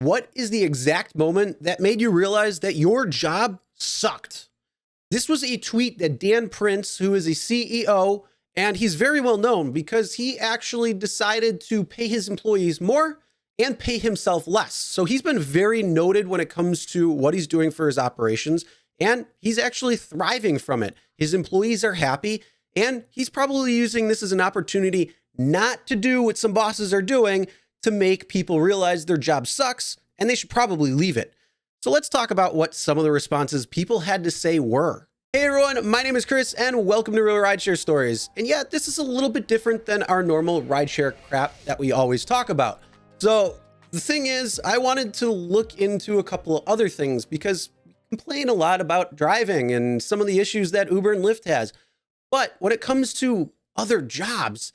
What is the exact moment that made you realize that your job sucked? This was a tweet that Dan Prince, who is a CEO, and he's very well known because he actually decided to pay his employees more and pay himself less. So he's been very noted when it comes to what he's doing for his operations, and he's actually thriving from it. His employees are happy, and he's probably using this as an opportunity not to do what some bosses are doing to make people realize their job sucks and they should probably leave it. So let's talk about what some of the responses people had to say were. Hey everyone, my name is Chris and welcome to Real Rideshare Stories. And yeah, this is a little bit different than our normal rideshare crap that we always talk about. So the thing is, I wanted to look into a couple of other things because we complain a lot about driving and some of the issues that Uber and Lyft has. But when it comes to other jobs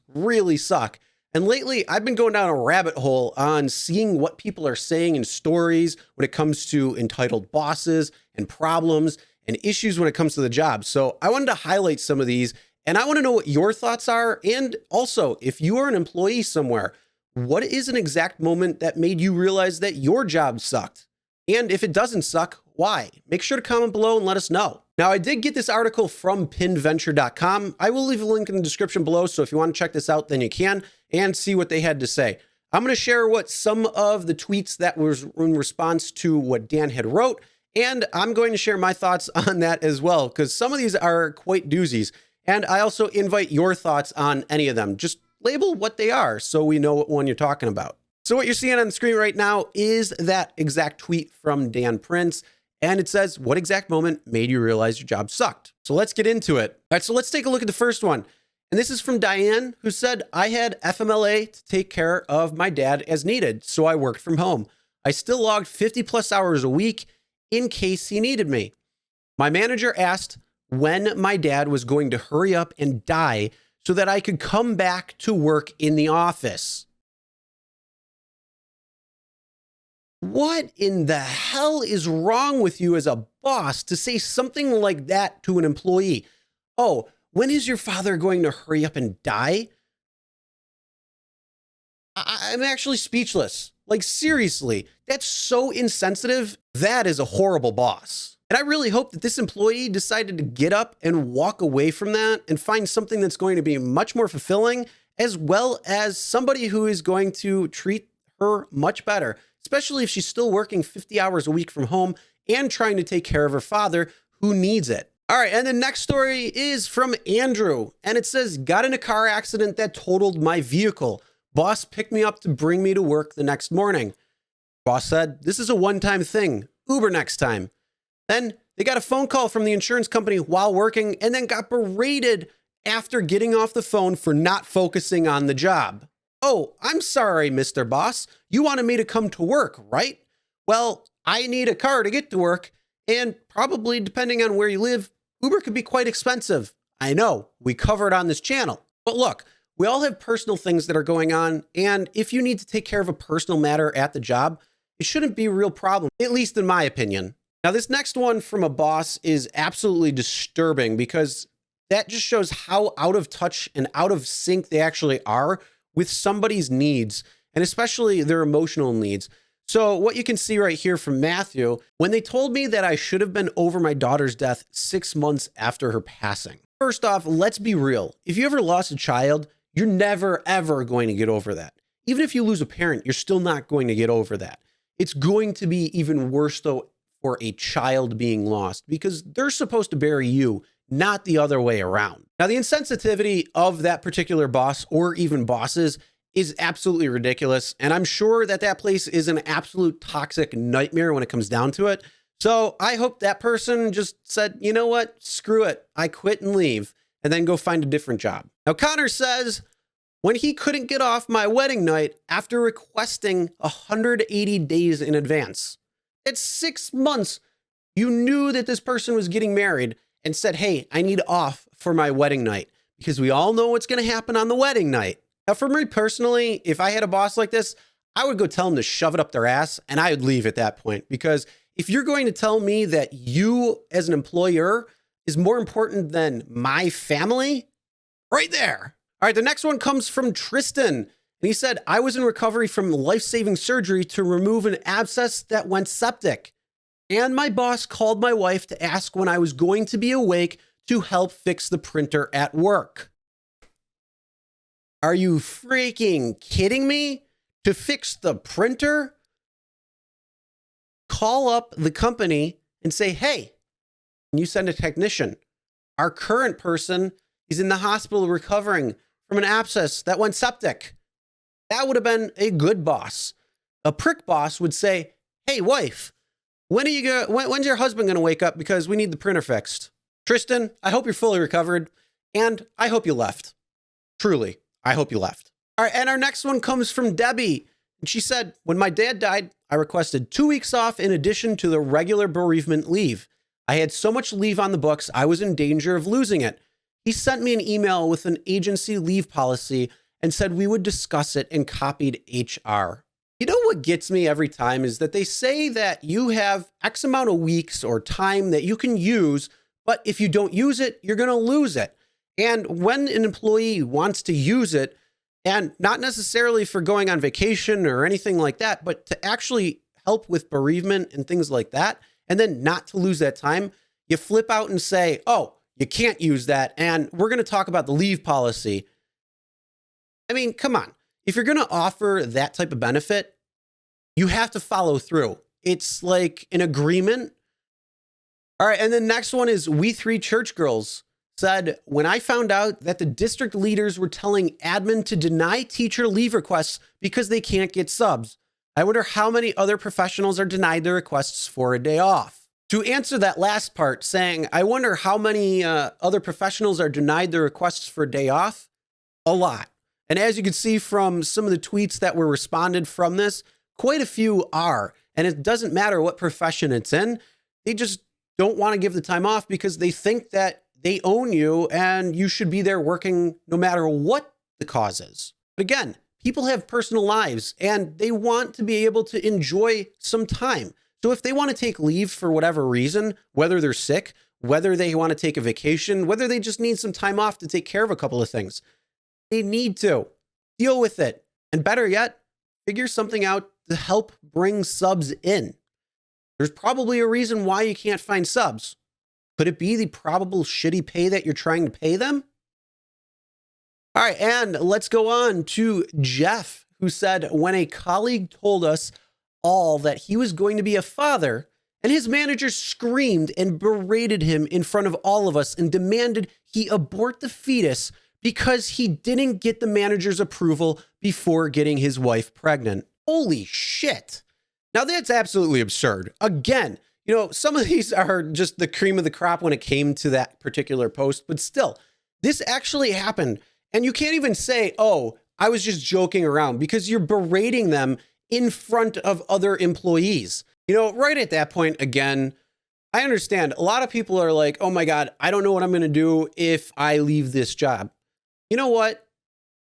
really suck. And lately, I've been going down a rabbit hole on seeing what people are saying in stories when it comes to entitled bosses and problems and issues when it comes to the job. So I wanted to highlight some of these, and I want to know what your thoughts are. And also, if you are an employee somewhere, what is an exact moment that made you realize that your job sucked? And if it doesn't suck, why? Make sure to comment below and let us know. Now, I did get this article from pinventure.com. I will leave a link in the description below, so if you want to check this out, then you can and see what they had to say. I'm going to share what some of the tweets that was in response to what Dan had wrote, and I'm going to share my thoughts on that as well, because some of these are quite doozies. And I also invite your thoughts on any of them. Just label what they are so we know what one you're talking about. So what you're seeing on the screen right now is that exact tweet from Dan Prince. And it says, what exact moment made you realize your job sucked? So let's get into it. All right, so let's take a look at the first one. And this is from Diane, who said, I had FMLA to take care of my dad as needed, so I worked from home. I still logged 50 plus hours a week in case he needed me. My manager asked when my dad was going to hurry up and die so that I could come back to work in the office. What in the hell is wrong with you as a boss to say something like that to an employee? Oh, when is your father going to hurry up and die? I'm actually speechless. Like, seriously, that's so insensitive. That is a horrible boss. And I really hope that this employee decided to get up and walk away from that and find something that's going to be much more fulfilling, as well as somebody who is going to treat her much better, especially if she's still working 50 hours a week from home and trying to take care of her father who needs it. All right, and the next story is from Andrew, and it says, got in a car accident that totaled my vehicle. Boss picked me up to bring me to work the next morning. Boss said, this is a one-time thing. Uber next time. Then they got a phone call from the insurance company while working and then got berated after getting off the phone for not focusing on the job. Oh, I'm sorry, Mr. Boss. You wanted me to come to work, right? Well, I need a car to get to work, and probably, depending on where you live, Uber could be quite expensive. I know, we cover it on this channel. But look, we all have personal things that are going on, and if you need to take care of a personal matter at the job, it shouldn't be a real problem, at least in my opinion. Now, this next one from a boss is absolutely disturbing because that just shows how out of touch and out of sync they actually are with somebody's needs, and especially their emotional needs. So what you can see right here from Matthew, when they told me that I should have been over my daughter's death 6 months after her passing. First off, let's be real. If you ever lost a child, you're never, ever going to get over that. Even if you lose a parent, you're still not going to get over that. It's going to be even worse, though, for a child being lost because they're supposed to bury you, not the other way around. Now, the insensitivity of that particular boss or even bosses is absolutely ridiculous. And I'm sure that that place is an absolute toxic nightmare when it comes down to it. So I hope that person just said, you know what, screw it. I quit and leave and then go find a different job. Now, Connor says, when he couldn't get off my wedding night after requesting 180 days in advance. It's 6 months. You knew that this person was getting married and said, hey, I need off for my wedding night because we all know what's going to happen on the wedding night. Now, for me personally, if I had a boss like this, I would go tell them to shove it up their ass and I would leave at that point. Because if you're going to tell me that you as an employer is more important than my family, right there. All right, the next one comes from Tristan. And he said, I was in recovery from life-saving surgery to remove an abscess that went septic. And my boss called my wife to ask when I was going to be awake to help fix the printer at work. Are you freaking kidding me? To fix the printer? Call up the company and say, hey, can you send a technician? Our current person is in the hospital recovering from an abscess that went septic. That would have been a good boss. A prick boss would say, hey, wife, when's your husband going to wake up because we need the printer fixed? Tristan, I hope you're fully recovered, and I hope you left. Truly, I hope you left. All right, and our next one comes from Debbie. And she said, when my dad died, I requested 2 weeks off in addition to the regular bereavement leave. I had so much leave on the books, I was in danger of losing it. He sent me an email with an agency leave policy and said we would discuss it and copied HR. You know what gets me every time is that they say that you have X amount of weeks or time that you can use, but if you don't use it, you're going to lose it. And when an employee wants to use it, and not necessarily for going on vacation or anything like that, but to actually help with bereavement and things like that, and then not to lose that time, you flip out and say, oh, you can't use that, and we're going to talk about the leave policy. I mean, come on. If you're going to offer that type of benefit, you have to follow through. It's like an agreement. All right, and the next one is We Three Church Girls said, when I found out that the district leaders were telling admin to deny teacher leave requests because they can't get subs, I wonder how many other professionals are denied their requests for a day off. To answer that last part, saying, I wonder how many other professionals are denied their requests for a day off, a lot. And as you can see from some of the tweets that were responded from this, quite a few are. And it doesn't matter what profession it's in. They just don't want to give the time off because they think that they own you and you should be there working no matter what the cause is. But again, people have personal lives and they want to be able to enjoy some time. So if they want to take leave for whatever reason, whether they're sick, whether they want to take a vacation, whether they just need some time off to take care of a couple of things, they need to deal with it. And better yet, figure something out to help bring subs in. There's probably a reason why you can't find subs. Could it be the probable shitty pay that you're trying to pay them? All right, and let's go on to Jeff, who said, when a colleague told us all that he was going to be a father, and his manager screamed and berated him in front of all of us and demanded he abort the fetus because he didn't get the manager's approval before getting his wife pregnant. Holy shit. Now that's absolutely absurd. Again, you know, some of these are just the cream of the crop when it came to that particular post, but still, this actually happened. And you can't even say, oh, I was just joking around, because you're berating them in front of other employees. You know, right at that point, again, I understand a lot of people are like, oh my God, I don't know what I'm going to do if I leave this job. You know what?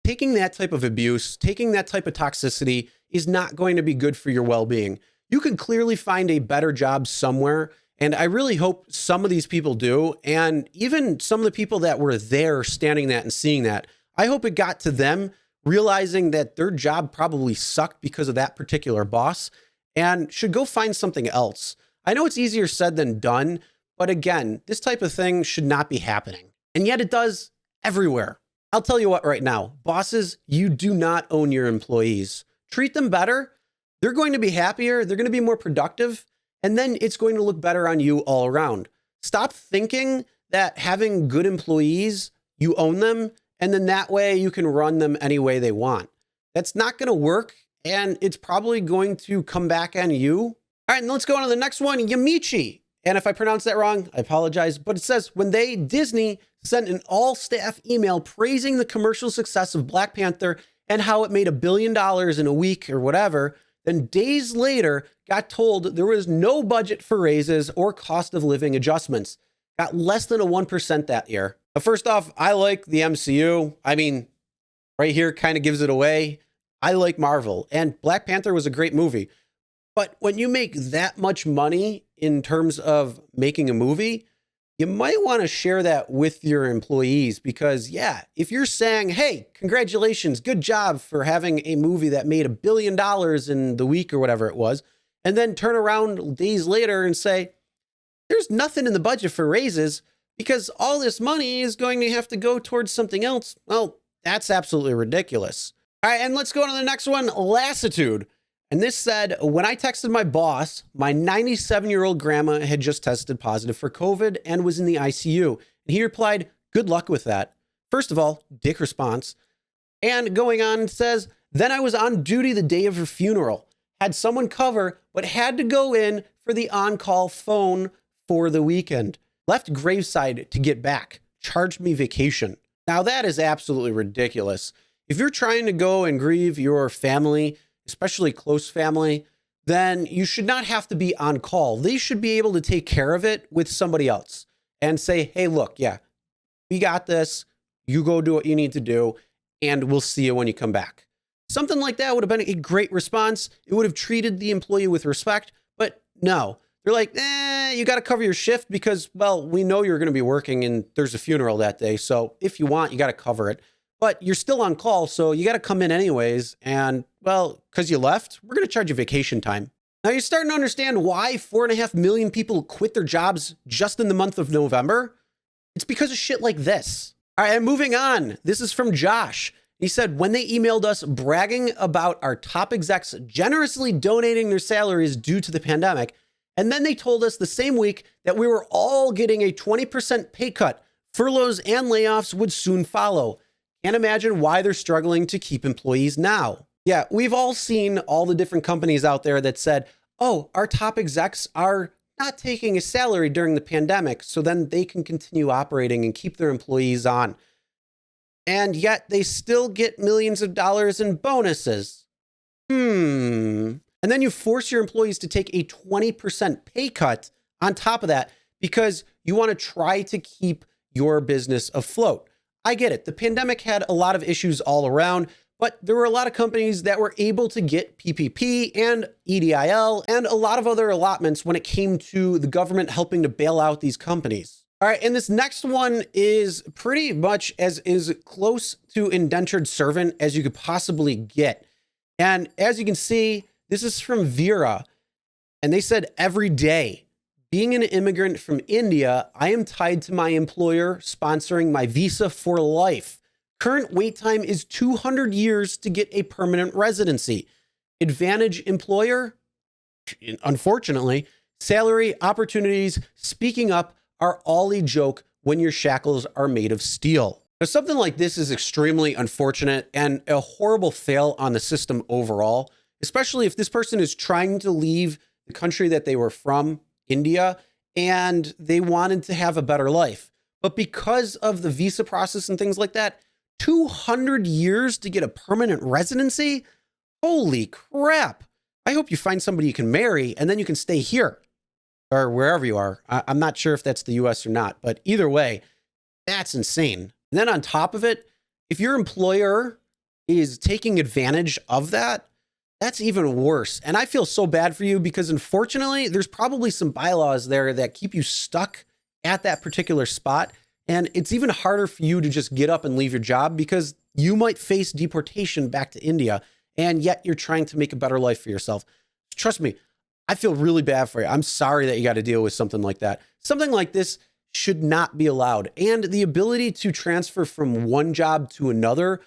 Taking that type of abuse, taking that type of toxicity is not going to be good for your well-being. You can clearly find a better job somewhere. And I really hope some of these people do. And even some of the people that were there standing that and seeing that, I hope it got to them realizing that their job probably sucked because of that particular boss and should go find something else. I know it's easier said than done, but again, this type of thing should not be happening. And yet it does everywhere. I'll tell you what right now, bosses, you do not own your employees. Treat them better. They're going to be happier. They're going to be more productive. And then it's going to look better on you all around. Stop thinking that having good employees, you own them. And then that way you can run them any way they want. That's not going to work. And it's probably going to come back on you. All right, and let's go on to the next one, Yamichi. And if I pronounce that wrong, I apologize. But it says, when Disney sent an all-staff email praising the commercial success of Black Panther and how it made $1 billion in a week or whatever, then days later got told there was no budget for raises or cost of living adjustments. Got less than a 1% that year. But first off, I like the MCU. I mean, right here kind of gives it away. I like Marvel, and Black Panther was a great movie. But when you make that much money in terms of making a movie, you might want to share that with your employees because, yeah, if you're saying, hey, congratulations, good job for having a movie that made $1 billion in the week or whatever it was, and then turn around days later and say, there's nothing in the budget for raises because all this money is going to have to go towards something else. Well, that's absolutely ridiculous. All right, and let's go on to the next one, lassitude. And this said, when I texted my boss, my 97-year-old grandma had just tested positive for COVID and was in the ICU. And he replied, good luck with that. First of all, dick response. And going on says, then I was on duty the day of her funeral. Had someone cover, but had to go in for the on-call phone for the weekend. Left graveside to get back. Charged me vacation. Now that is absolutely ridiculous. If you're trying to go and grieve your family, especially close family, then you should not have to be on call. They should be able to take care of it with somebody else and say, hey, look, yeah, we got this. You go do what you need to do, and we'll see you when you come back. Something like that would have been a great response. It would have treated the employee with respect, but no. They're like, you got to cover your shift because, well, we know you're going to be working and there's a funeral that day. So if you want, you got to cover it. But you're still on call, so you got to come in anyways. And, well, because you left, we're going to charge you vacation time. Now you're starting to understand why 4.5 million people quit their jobs just in the month of November. It's because of shit like this. All right, and moving on. This is from Josh. He said, when they emailed us bragging about our top execs generously donating their salaries due to the pandemic, and then they told us the same week that we were all getting a 20% pay cut, furloughs and layoffs would soon follow. Can't imagine why they're struggling to keep employees now. Yeah, we've all seen all the different companies out there that said, oh, our top execs are not taking a salary during the pandemic, so then they can continue operating and keep their employees on. And yet they still get millions of dollars in bonuses. And then you force your employees to take a 20% pay cut on top of that because you want to try to keep your business afloat. I get it. The pandemic had a lot of issues all around, but there were a lot of companies that were able to get PPP and EDIL and a lot of other allotments when it came to the government helping to bail out these companies. All right, and this next one is pretty much as close to indentured servant as you could possibly get. And as you can see, this is from Vera, and they said every day, being an immigrant from India, I am tied to my employer sponsoring my visa for life. Current wait time is 200 years to get a permanent residency. Advantage employer? Unfortunately, salary, opportunities, speaking up are all a joke when your shackles are made of steel. Now, something like this is extremely unfortunate and a horrible fail on the system overall, especially if this person is trying to leave the country that they were from, India, and they wanted to have a better life. But because of the visa process and things like that, 200 years to get a permanent residency? Holy crap. I hope you find somebody you can marry and then you can stay here or wherever you are. I'm not sure if that's the US or not, but either way, that's insane. And then on top of it, if your employer is taking advantage of that, that's even worse. And I feel so bad for you because unfortunately, there's probably some bylaws there that keep you stuck at that particular spot. And it's even harder for you to just get up and leave your job because you might face deportation back to India. And yet you're trying to make a better life for yourself. Trust me, I feel really bad for you. I'm sorry that you got to deal with something like that. Something like this should not be allowed. And the ability to transfer from one job to another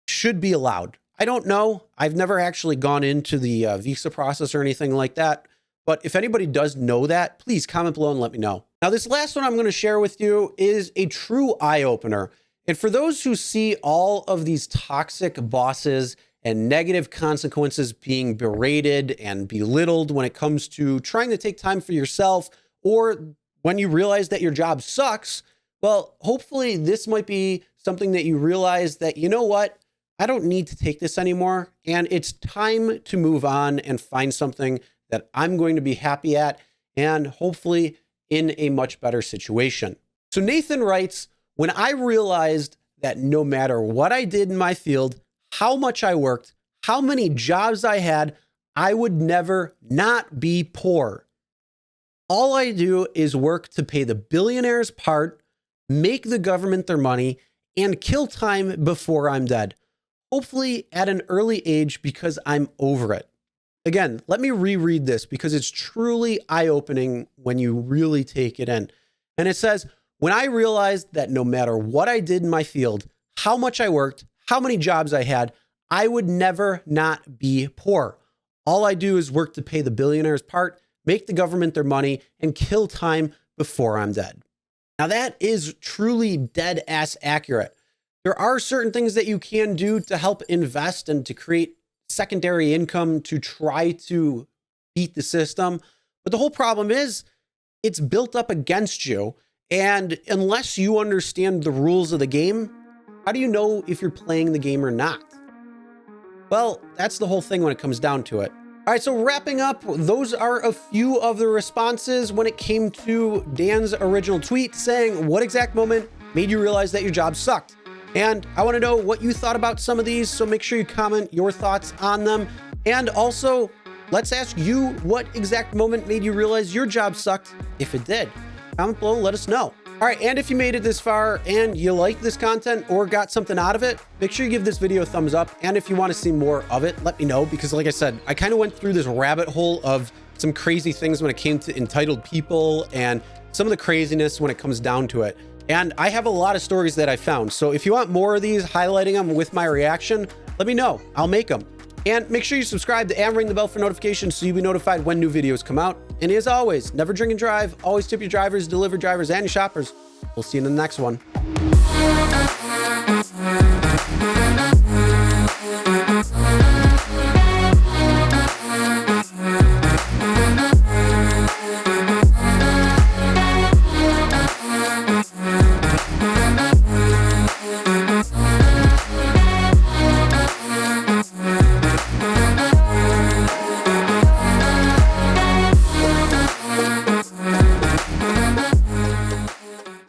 should be allowed. I don't know. I've never actually gone into the visa process or anything like that. But if anybody does know that, please comment below and let me know. Now, this last one I'm going to share with you is a true eye-opener. And for those who see all of these toxic bosses and negative consequences being berated and belittled when it comes to trying to take time for yourself, or when you realize that your job sucks, well, hopefully this might be something that you realize that, you know what? I don't need to take this anymore. And it's time to move on and find something that I'm going to be happy at and hopefully in a much better situation. So Nathan writes, when I realized that no matter what I did in my field, how much I worked, how many jobs I had, I would never not be poor. all I do is work to pay the billionaires part, make the government their money, and kill time before I'm dead. Hopefully at an early age because I'm over it. Again, let me reread this because it's truly eye-opening when you really take it in. And it says, when I realized that no matter what I did in my field, how much I worked, how many jobs I had, I would never not be poor. All I do is work to pay the billionaires part, make the government their money, and kill time before I'm dead. Now that is truly dead ass accurate. There are certain things that you can do to help invest and to create secondary income to try to beat the system. But the whole problem is it's built up against you. And unless you understand the rules of the game, how do you know if you're playing the game or not? Well, that's the whole thing when it comes down to it. All right, so wrapping up, those are a few of the responses when it came to Dan's original tweet saying, what exact moment made you realize that your job sucked? And I want to know what you thought about some of these, so make sure you comment your thoughts on them. And also, let's ask you what exact moment made you realize your job sucked, if it did. Comment below, let us know. All right, and if you made it this far and you like this content or got something out of it, make sure you give this video a thumbs up. And if you want to see more of it, let me know, because like I said, I kind of went through this rabbit hole of some crazy things when it came to entitled people and some of the craziness when it comes down to it. And I have a lot of stories that I found. So if you want more of these, highlighting them with my reaction, let me know. I'll make them. And make sure you subscribe and ring the bell for notifications so you'll be notified when new videos come out. And as always, never drink and drive. Always tip your drivers, delivery drivers, and your shoppers. We'll see you in the next one.